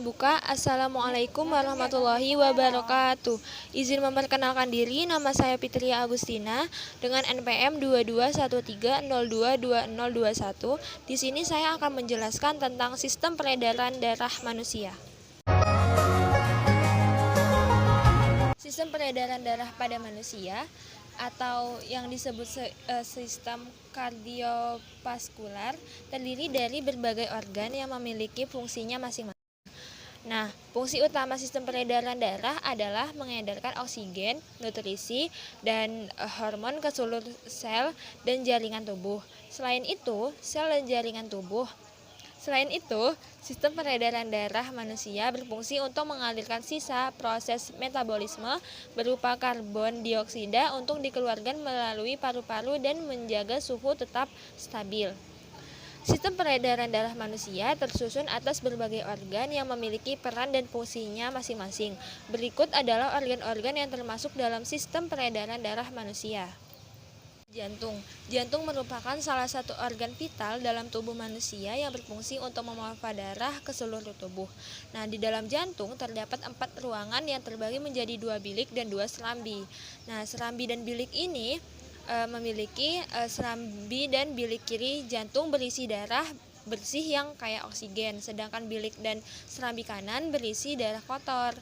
terbuka. Assalamualaikum warahmatullahi wabarakatuh. Izin memperkenalkan diri, nama saya Fitria Agustina dengan NPM 2213022021. Di sini saya akan menjelaskan tentang sistem peredaran darah manusia. Sistem peredaran darah pada manusia atau yang disebut sistem kardiovaskular terdiri dari berbagai organ yang memiliki fungsinya masing-masing. Nah, fungsi utama sistem peredaran darah adalah mengedarkan oksigen, nutrisi, dan hormon ke seluruh sel dan jaringan tubuh. Selain itu, sistem peredaran darah manusia berfungsi untuk mengalirkan sisa proses metabolisme berupa karbon dioksida untuk dikeluarkan melalui paru-paru dan menjaga suhu tetap stabil. Sistem peredaran darah manusia tersusun atas berbagai organ yang memiliki peran dan fungsinya masing-masing. Berikut adalah organ-organ yang termasuk dalam sistem peredaran darah manusia. Jantung merupakan salah satu organ vital dalam tubuh manusia yang berfungsi untuk memompa darah ke seluruh tubuh. Nah, di dalam jantung terdapat 4 ruangan yang terbagi menjadi 2 bilik dan 2 serambi. Nah, serambi dan bilik ini serambi dan bilik kiri jantung berisi darah bersih yang kaya oksigen, sedangkan bilik dan serambi kanan berisi darah kotor.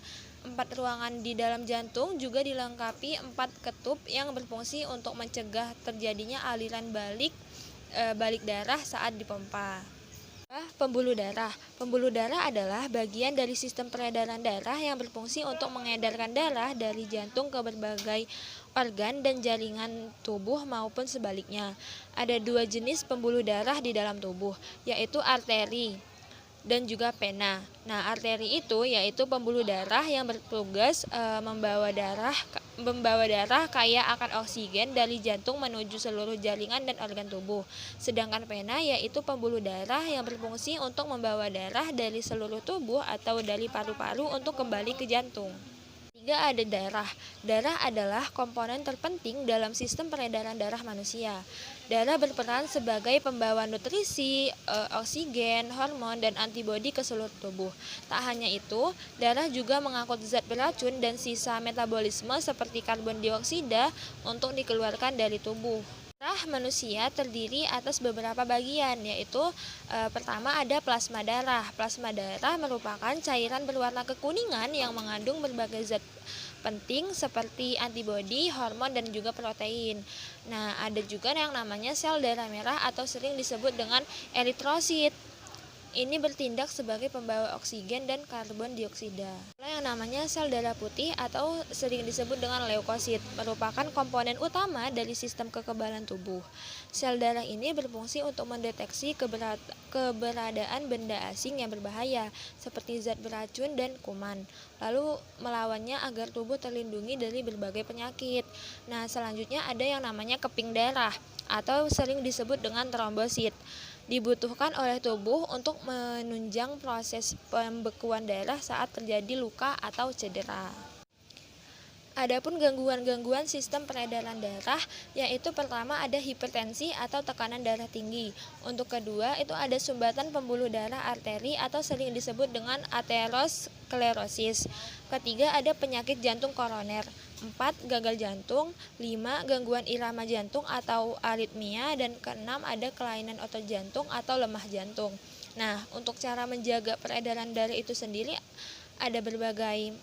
4 ruangan di dalam jantung juga dilengkapi 4 ketup yang berfungsi untuk mencegah terjadinya aliran balik darah saat dipompa. Pembuluh darah. Pembuluh darah adalah bagian dari sistem peredaran darah yang berfungsi untuk mengedarkan darah dari jantung ke berbagai organ dan jaringan tubuh maupun sebaliknya. Ada 2 jenis pembuluh darah di dalam tubuh, yaitu arteri dan juga vena. Nah, arteri itu yaitu pembuluh darah yang bertugas membawa darah kaya akan oksigen dari jantung menuju seluruh jaringan dan organ tubuh. Sedangkan vena yaitu pembuluh darah yang berfungsi untuk membawa darah dari seluruh tubuh atau dari paru-paru untuk kembali ke jantung. Ada darah. Darah adalah komponen terpenting dalam sistem peredaran darah manusia. Darah berperan sebagai pembawa nutrisi, oksigen, hormon, dan antibodi ke seluruh tubuh. Tak hanya itu, darah juga mengangkut zat beracun dan sisa metabolisme seperti karbon dioksida untuk dikeluarkan dari tubuh. Darah manusia terdiri atas beberapa bagian, yaitu pertama ada plasma darah. Plasma darah merupakan cairan berwarna kekuningan yang mengandung berbagai zat penting seperti antibodi, hormon, dan juga protein. Nah, ada juga yang namanya sel darah merah atau sering disebut dengan eritrosit. Ini bertindak sebagai pembawa oksigen dan karbon dioksida. Yang namanya sel darah putih atau sering disebut dengan leukosit merupakan komponen utama dari sistem kekebalan tubuh. Sel darah ini berfungsi untuk mendeteksi keberadaan benda asing yang berbahaya seperti zat beracun dan kuman, lalu melawannya agar tubuh terlindungi dari berbagai penyakit. Nah, selanjutnya ada yang namanya keping darah atau sering disebut dengan trombosit. Dibutuhkan oleh tubuh untuk menunjang proses pembekuan darah saat terjadi luka atau cedera. Adapun gangguan-gangguan sistem peredaran darah, yaitu pertama ada hipertensi atau tekanan darah tinggi. Untuk kedua itu ada sumbatan pembuluh darah arteri atau sering disebut dengan aterosklerosis. Ketiga ada penyakit jantung koroner. 4. Gagal jantung. 5. Gangguan irama jantung atau aritmia. Dan keenam ada kelainan otot jantung atau lemah jantung. Nah, untuk cara menjaga peredaran darah itu sendiri ada berbagai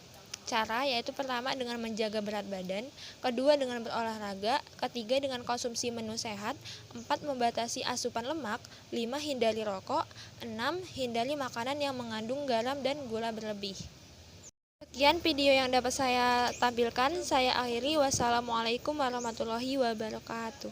cara, yaitu pertama dengan menjaga berat badan, kedua dengan berolahraga, ketiga dengan konsumsi menu sehat, 4. Membatasi asupan lemak, 5. Hindari rokok, 6. Hindari makanan yang mengandung garam dan gula berlebih. Sekian video yang dapat saya tampilkan, saya akhiri. Wassalamualaikum warahmatullahi wabarakatuh.